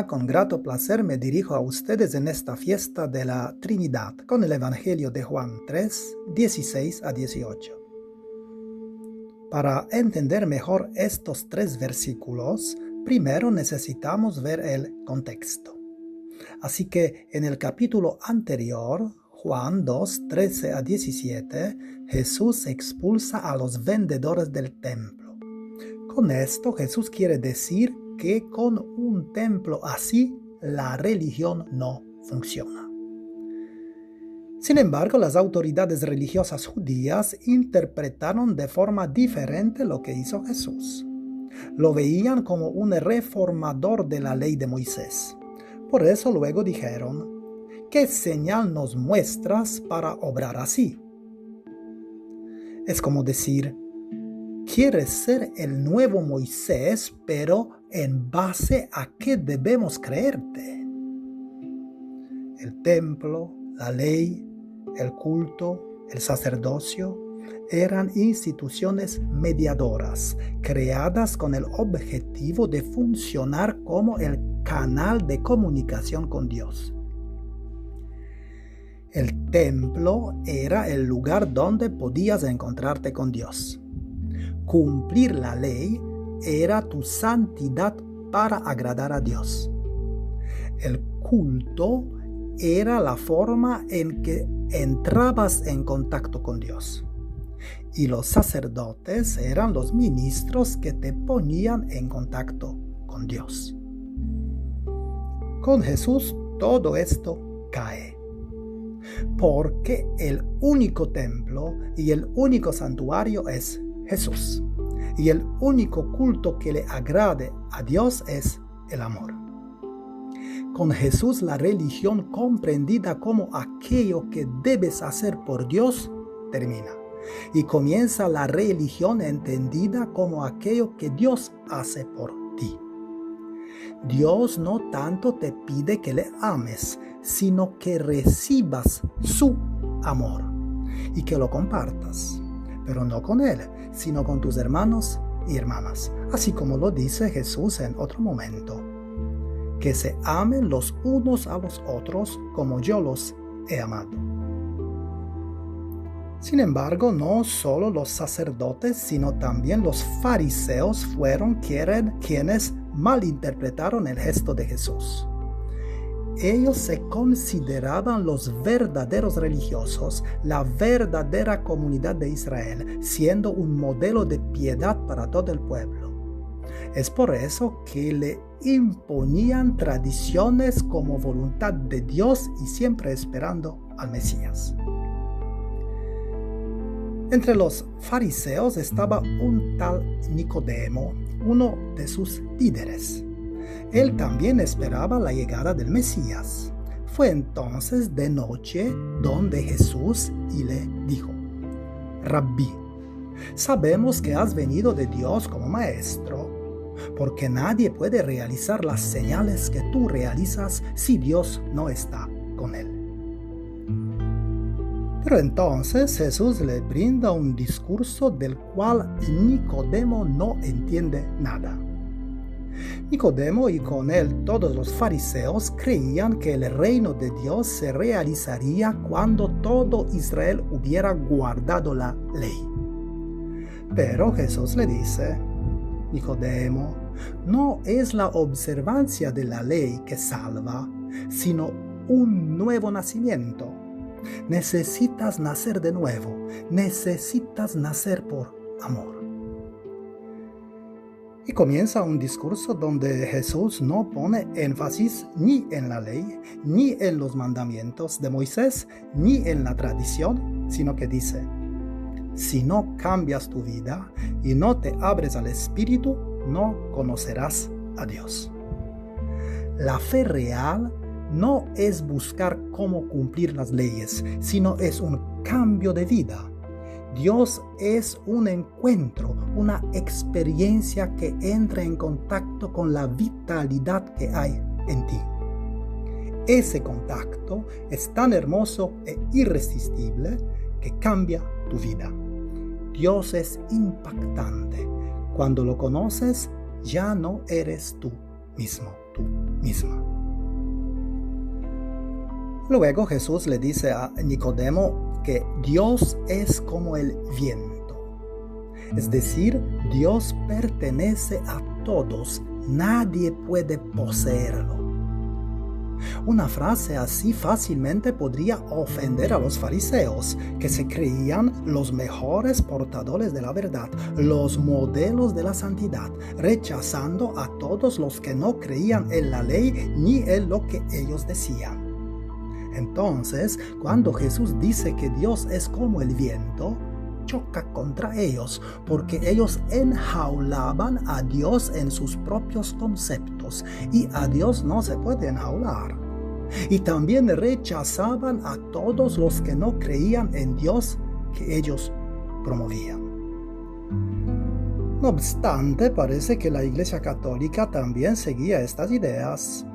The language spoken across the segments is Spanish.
día, con grato placer me dirijo a ustedes en esta fiesta de la Trinidad con el Evangelio de Juan 3, 16 a 18. Para entender mejor estos 3 versículos, primero necesitamos ver el contexto. Así que en el capítulo anterior, Juan 2, 13 a 17, Jesús expulsa a los vendedores del templo. Con esto Jesús quiere decir que con un templo así, la religión no funciona. Sin embargo, las autoridades religiosas judías interpretaron de forma diferente lo que hizo Jesús. Lo veían como un reformador de la ley de Moisés. Por eso luego dijeron: ¿qué señal nos muestras para obrar así? Es como decir: ¿quieres ser el nuevo Moisés, pero en base a qué debemos creerte? El templo, la ley, el culto, el sacerdocio eran instituciones mediadoras, creadas con el objetivo de funcionar como el canal de comunicación con Dios. El templo era el lugar donde podías encontrarte con Dios. Cumplir la ley era tu santidad para agradar a Dios. El culto era la forma en que entrabas en contacto con Dios. Y los sacerdotes eran los ministros que te ponían en contacto con Dios. Con Jesús todo esto cae, porque el único templo y el único santuario es Jesús, y el único culto que le agrade a Dios es el amor. Con Jesús la religión comprendida como aquello que debes hacer por Dios termina, y comienza la religión entendida como aquello que Dios hace por ti. Dios no tanto te pide que le ames, sino que recibas su amor y que lo compartas, pero no con Él, sino con tus hermanos y hermanas, así como lo dice Jesús en otro momento: que se amen los unos a los otros como yo los he amado. Sin embargo, no solo los sacerdotes, sino también los fariseos fueron quienes malinterpretaron el gesto de Jesús. Ellos se consideraban los verdaderos religiosos, la verdadera comunidad de Israel, siendo un modelo de piedad para todo el pueblo. Es por eso que le imponían tradiciones como voluntad de Dios y siempre esperando al Mesías. Entre los fariseos estaba un tal Nicodemo, uno de sus líderes. Él también esperaba la llegada del Mesías. Fue entonces de noche donde Jesús y le dijo: Rabí, sabemos que has venido de Dios como maestro, porque nadie puede realizar las señales que tú realizas si Dios no está con él. Pero entonces Jesús le brinda un discurso del cual Nicodemo no entiende nada. Nicodemo y con él todos los fariseos creían que el reino de Dios se realizaría cuando todo Israel hubiera guardado la ley. Pero Jesús le dice: Nicodemo, no es la observancia de la ley que salva, sino un nuevo nacimiento. Necesitas nacer de nuevo, necesitas nacer por amor. Y comienza un discurso donde Jesús no pone énfasis ni en la ley, ni en los mandamientos de Moisés, ni en la tradición, sino que dice: si no cambias tu vida y no te abres al Espíritu, no conocerás a Dios. La fe real no es buscar cómo cumplir las leyes, sino es un cambio de vida. Dios es un encuentro, una experiencia que entra en contacto con la vitalidad que hay en ti. Ese contacto es tan hermoso e irresistible que cambia tu vida. Dios es impactante. Cuando lo conoces, ya no eres tú mismo, tú misma. Luego Jesús le dice a Nicodemo que Dios es como el viento. Es decir, Dios pertenece a todos, nadie puede poseerlo. Una frase así fácilmente podría ofender a los fariseos, que se creían los mejores portadores de la verdad, los modelos de la santidad, rechazando a todos los que no creían en la ley ni en lo que ellos decían. Entonces, cuando Jesús dice que Dios es como el viento, choca contra ellos, porque ellos enjaulaban a Dios en sus propios conceptos, y a Dios no se puede enjaular. Y también rechazaban a todos los que no creían en Dios que ellos promovían. No obstante, parece que la Iglesia Católica también seguía estas ideas.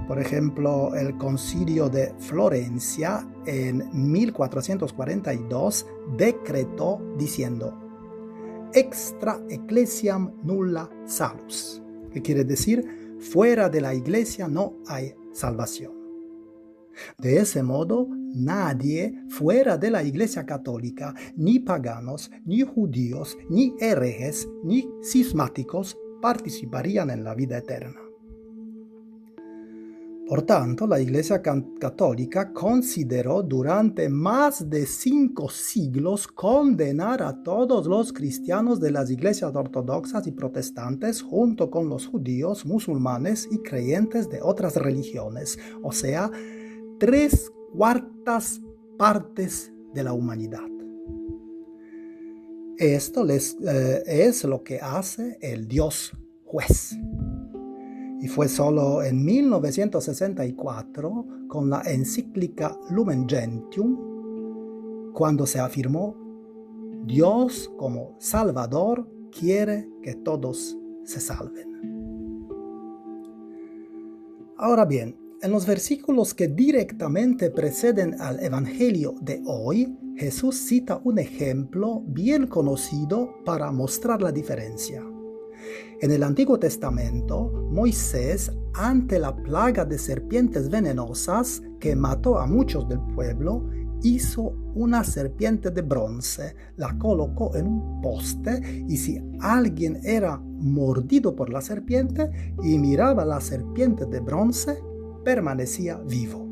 Por ejemplo, el Concilio de Florencia en 1442 decretó diciendo: extra ecclesiam nulla salus, que quiere decir, fuera de la iglesia no hay salvación. De ese modo, nadie fuera de la Iglesia Católica, ni paganos, ni judíos, ni herejes, ni cismáticos, participarían en la vida eterna. Por tanto, la Iglesia Católica consideró durante más de 5 siglos condenar a todos los cristianos de las iglesias ortodoxas y protestantes junto con los judíos, musulmanes y creyentes de otras religiones, o sea, 3/4 partes de la humanidad. Esto es lo que hace el Dios juez. Y fue solo en 1964, con la encíclica Lumen Gentium, cuando se afirmó: Dios como Salvador quiere que todos se salven. Ahora bien, en los versículos que directamente preceden al Evangelio de hoy, Jesús cita un ejemplo bien conocido para mostrar la diferencia. En el Antiguo Testamento, Moisés, ante la plaga de serpientes venenosas que mató a muchos del pueblo, hizo una serpiente de bronce, la colocó en un poste, y si alguien era mordido por la serpiente y miraba la serpiente de bronce, permanecía vivo.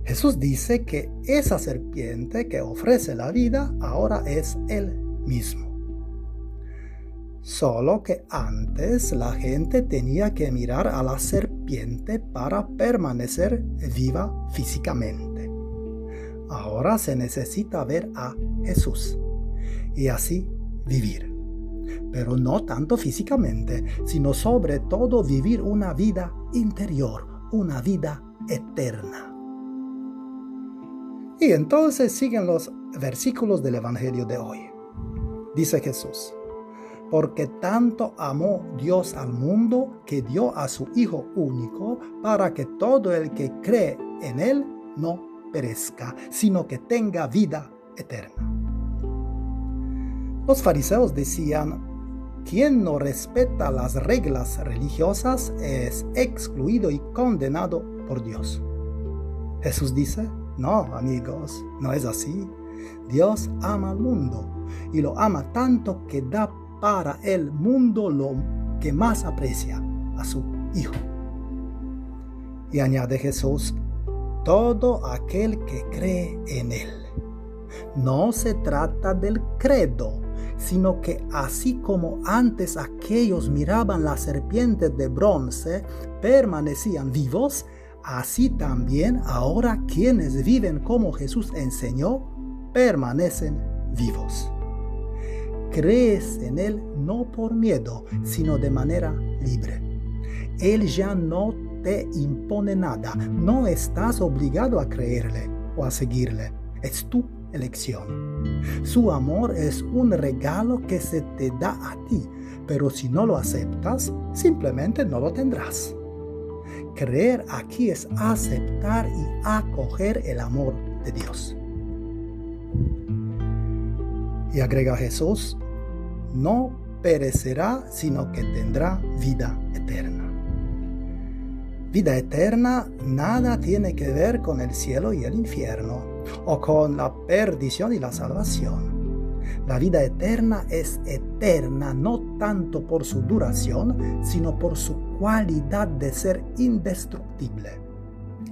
Jesús dice que esa serpiente que ofrece la vida ahora es Él mismo. Solo que antes la gente tenía que mirar a la serpiente para permanecer viva físicamente. Ahora se necesita ver a Jesús y así vivir. Pero no tanto físicamente, sino sobre todo vivir una vida interior, una vida eterna. Y entonces siguen los versículos del Evangelio de hoy. Dice Jesús: porque tanto amó Dios al mundo que dio a su Hijo único, para que todo el que cree en Él no perezca, sino que tenga vida eterna. Los fariseos decían: quien no respeta las reglas religiosas es excluido y condenado por Dios. Jesús dice: no, amigos, no es así. Dios ama al mundo y lo ama tanto que da para el mundo lo que más aprecia, a su Hijo. Y añade Jesús: todo aquel que cree en Él. No se trata del credo, sino que así como antes aquellos miraban las serpientes de bronce, permanecían vivos, así también ahora quienes viven como Jesús enseñó, permanecen vivos. Crees en Él no por miedo, sino de manera libre. Él ya no te impone nada, no estás obligado a creerle o a seguirle, es tu elección. Su amor es un regalo que se te da a ti, pero si no lo aceptas, simplemente no lo tendrás. Creer aquí es aceptar y acoger el amor de Dios. Y agrega Jesús: no perecerá, sino que tendrá vida eterna. Vida eterna nada tiene que ver con el cielo y el infierno, o con la perdición y la salvación. La vida eterna es eterna no tanto por su duración, sino por su cualidad de ser indestructible.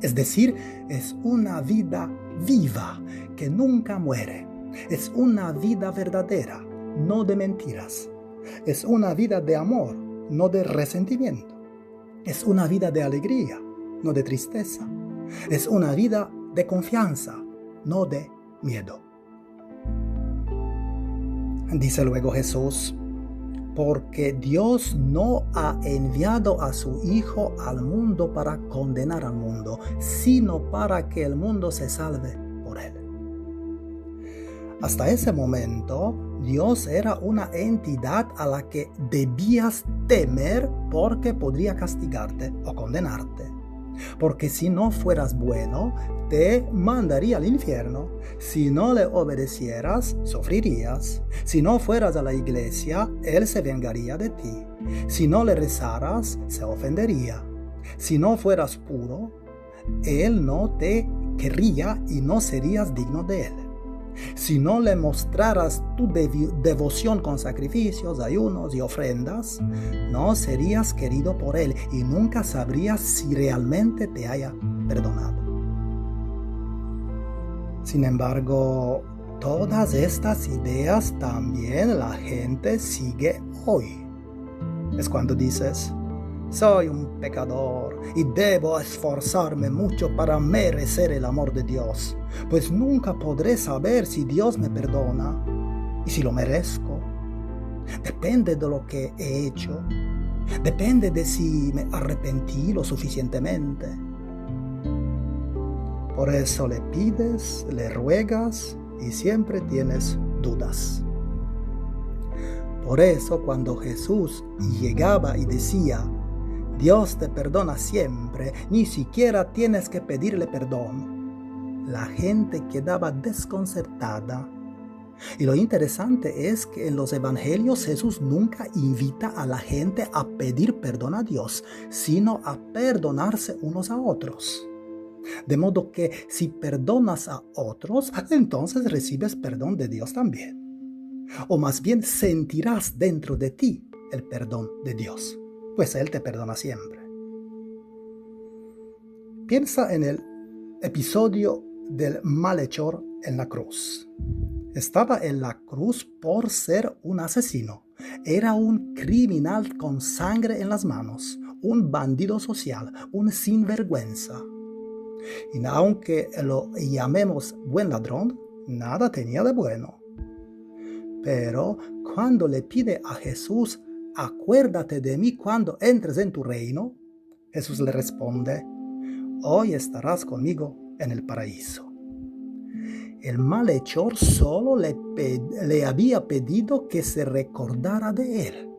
Es decir, es una vida viva que nunca muere. Es una vida verdadera, no de mentiras. Es una vida de amor, no de resentimiento. Es una vida de alegría, no de tristeza. Es una vida de confianza, no de miedo. Dice luego Jesús, porque Dios no ha enviado a su Hijo al mundo para condenar al mundo, sino para que el mundo se salve por él. Hasta ese momento, Dios era una entidad a la que debías temer porque podría castigarte o condenarte. Porque si no fueras bueno, te mandaría al infierno. Si no le obedecieras, sufrirías. Si no fueras a la iglesia, Él se vengaría de ti. Si no le rezaras, se ofendería. Si no fueras puro, Él no te querría y no serías digno de Él. Si no le mostraras tu devoción con sacrificios, ayunos y ofrendas, no serías querido por Él y nunca sabrías si realmente te haya perdonado. Sin embargo, todas estas ideas también la gente sigue hoy. Es cuando dices, soy un pecador y debo esforzarme mucho para merecer el amor de Dios, pues nunca podré saber si Dios me perdona y si lo merezco. Depende de lo que he hecho, depende de si me arrepentí lo suficientemente. Por eso le pides, le ruegas y siempre tienes dudas. Por eso cuando Jesús llegaba y decía, Dios te perdona siempre, ni siquiera tienes que pedirle perdón, la gente quedaba desconcertada. Y lo interesante es que en los evangelios Jesús nunca invita a la gente a pedir perdón a Dios, sino a perdonarse unos a otros. De modo que si perdonas a otros, entonces recibes perdón de Dios también. O más bien sentirás dentro de ti el perdón de Dios, pues Él te perdona siempre. Piensa en el episodio del malhechor en la cruz. Estaba en la cruz por ser un asesino. Era un criminal con sangre en las manos, un bandido social, un sinvergüenza. Y aunque lo llamemos buen ladrón, nada tenía de bueno. Pero cuando le pide a Jesús, acuérdate de mí cuando entres en tu reino, Jesús le responde, hoy estarás conmigo en el paraíso. El malhechor solo le había pedido que se recordara de él.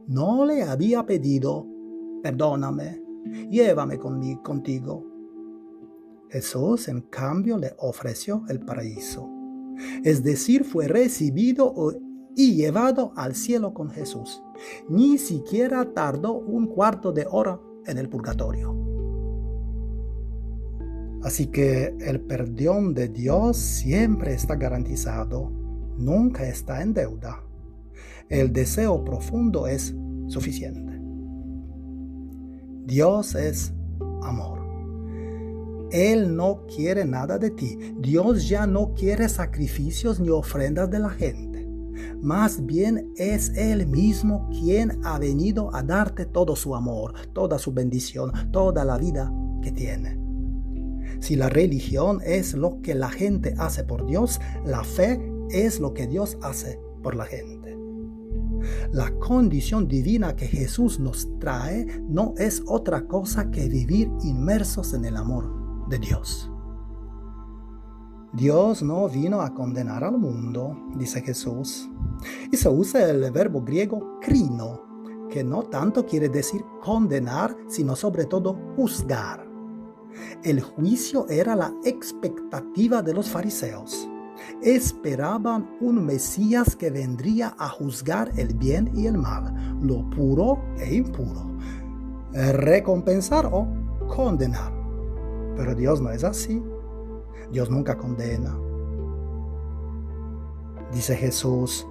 No le había pedido, perdóname, llévame contigo. Jesús, en cambio, le ofreció el paraíso. Es decir, fue recibido y llevado al cielo con Jesús. Ni siquiera tardó un cuarto de hora en el purgatorio. Así que el perdón de Dios siempre está garantizado, nunca está en deuda. El deseo profundo es suficiente. Dios es amor. Él no quiere nada de ti. Dios ya no quiere sacrificios ni ofrendas de la gente. Más bien es Él mismo quien ha venido a darte todo su amor, toda su bendición, toda la vida que tiene. Si la religión es lo que la gente hace por Dios, la fe es lo que Dios hace por la gente. La condición divina que Jesús nos trae no es otra cosa que vivir inmersos en el amor de Dios. Dios no vino a condenar al mundo, dice Jesús. Y se usa el verbo griego krino, que no tanto quiere decir condenar, sino sobre todo juzgar. El juicio era la expectativa de los fariseos. Esperaban un Mesías que vendría a juzgar el bien y el mal, lo puro e impuro, recompensar o condenar. Pero Dios no es así. Dios nunca condena. Dice Jesús,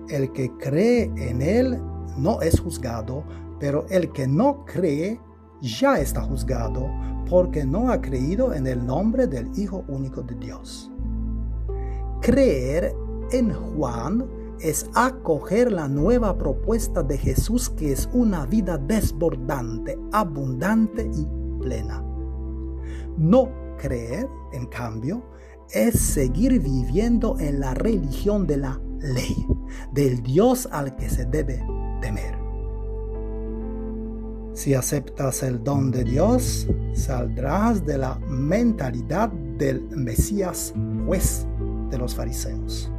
el que cree en Él no es juzgado, pero el que no cree ya está juzgado, porque no ha creído en el nombre del Hijo único de Dios. Creer en Juan es acoger la nueva propuesta de Jesús, que es una vida desbordante, abundante y plena. No creer, en cambio, es seguir viviendo en la religión de la ley, del Dios al que se debe temer. Si aceptas el don de Dios, saldrás de la mentalidad del Mesías juez de los fariseos.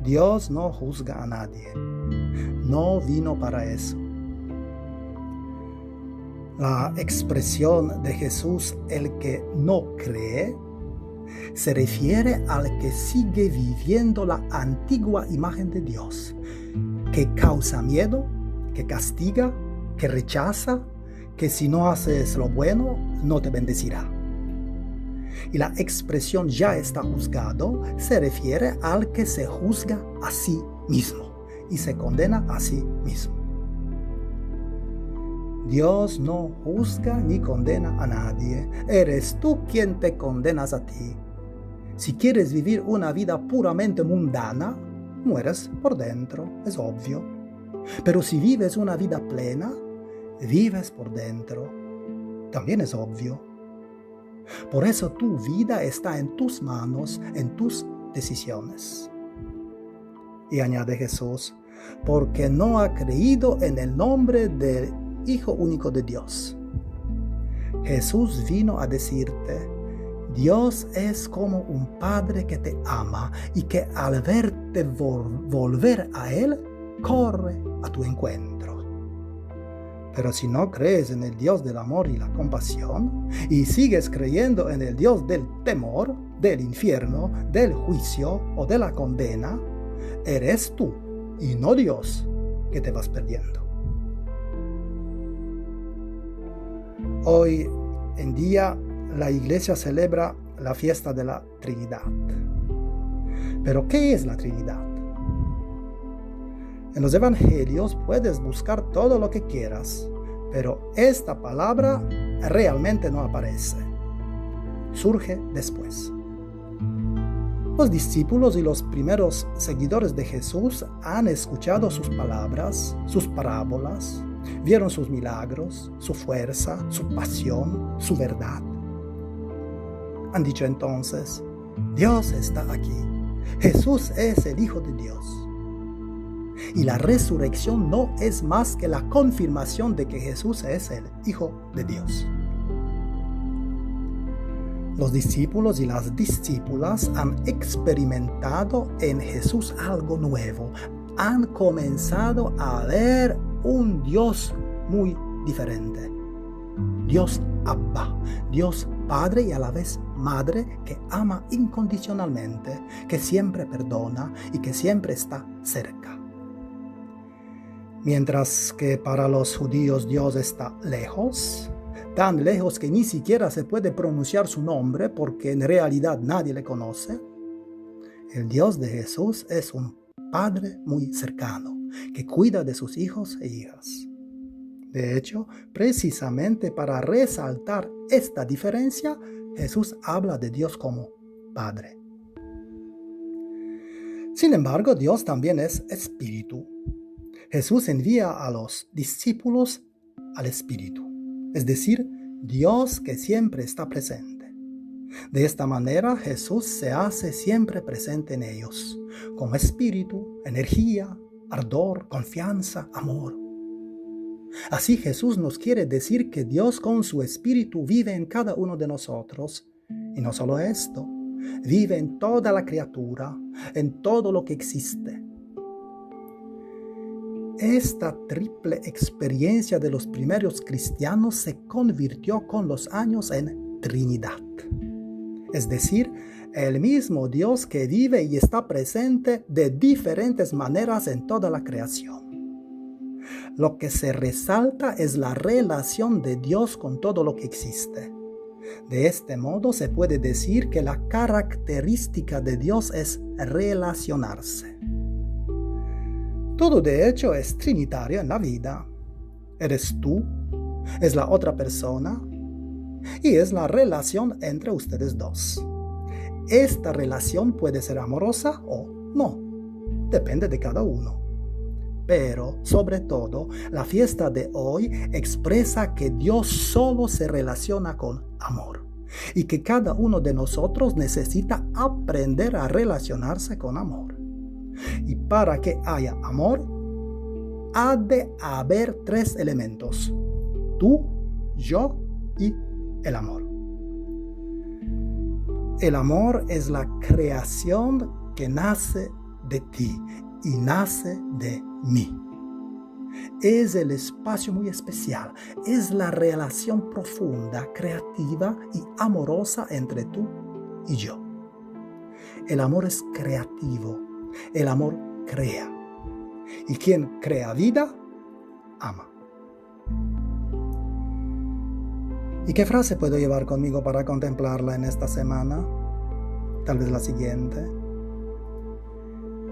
Dios no juzga a nadie. No vino para eso. La expresión de Jesús, el que no cree, se refiere al que sigue viviendo la antigua imagen de Dios, que causa miedo, que castiga, que rechaza, que si no haces lo bueno, no te bendecirá. Y la expresión ya está juzgado se refiere al que se juzga a sí mismo y se condena a sí mismo. Dios no juzga ni condena a nadie. Eres tú quien te condenas a ti. Si quieres vivir una vida puramente mundana, mueres por dentro, es obvio. Pero si vives una vida plena, vives por dentro, también es obvio. Por eso tu vida está en tus manos, en tus decisiones. Y añade Jesús, porque no ha creído en el nombre del Hijo único de Dios. Jesús vino a decirte, Dios es como un padre que te ama y que al verte volver a Él, corre a tu encuentro. Pero si no crees en el Dios del amor y la compasión, y sigues creyendo en el Dios del temor, del infierno, del juicio o de la condena, eres tú y no Dios que te vas perdiendo. Hoy en día la Iglesia celebra la fiesta de la Trinidad. ¿Pero qué es la Trinidad? En los evangelios puedes buscar todo lo que quieras, pero esta palabra realmente no aparece. Surge después. Los discípulos y los primeros seguidores de Jesús han escuchado sus palabras, sus parábolas, vieron sus milagros, su fuerza, su pasión, su verdad. Han dicho entonces, Dios está aquí, Jesús es el Hijo de Dios. Y la resurrección no es más que la confirmación de que Jesús es el Hijo de Dios. Los discípulos y las discípulas han experimentado en Jesús algo nuevo. Han comenzado a ver un Dios muy diferente. Dios Abba, Dios Padre y a la vez Madre, que ama incondicionalmente, que siempre perdona y que siempre está cerca. Mientras que para los judíos Dios está lejos, tan lejos que ni siquiera se puede pronunciar su nombre porque en realidad nadie le conoce, el Dios de Jesús es un Padre muy cercano, que cuida de sus hijos e hijas. De hecho, precisamente para resaltar esta diferencia, Jesús habla de Dios como Padre. Sin embargo, Dios también es Espíritu. Jesús envía a los discípulos al Espíritu, es decir, Dios que siempre está presente. De esta manera, Jesús se hace siempre presente en ellos, como espíritu, energía, ardor, confianza, amor. Así Jesús nos quiere decir que Dios con su espíritu vive en cada uno de nosotros. Y no solo esto, vive en toda la criatura, en todo lo que existe. Esta triple experiencia de los primeros cristianos se convirtió con los años en Trinidad. Es decir, el mismo Dios que vive y está presente de diferentes maneras en toda la creación. Lo que se resalta es la relación de Dios con todo lo que existe. De este modo se puede decir que la característica de Dios es relacionarse. Todo de hecho es trinitario en la vida. Eres tú, es la otra persona y es la relación entre ustedes dos. Esta relación puede ser amorosa o no, depende de cada uno. Pero, sobre todo, la fiesta de hoy expresa que Dios solo se relaciona con amor y que cada uno de nosotros necesita aprender a relacionarse con amor. Y para que haya amor, ha de haber 3 elementos: tú, yo y el amor. El amor es la creación que nace de ti y nace de mí. Es el espacio muy especial, es la relación profunda, creativa y amorosa entre tú y yo. El amor es creativo, el amor crea. Y quien crea vida, ama. ¿Y qué frase puedo llevar conmigo para contemplarla en esta semana? Tal vez la siguiente.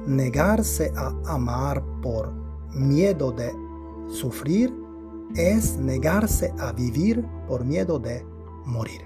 Negarse a amar por miedo de sufrir es negarse a vivir por miedo de morir.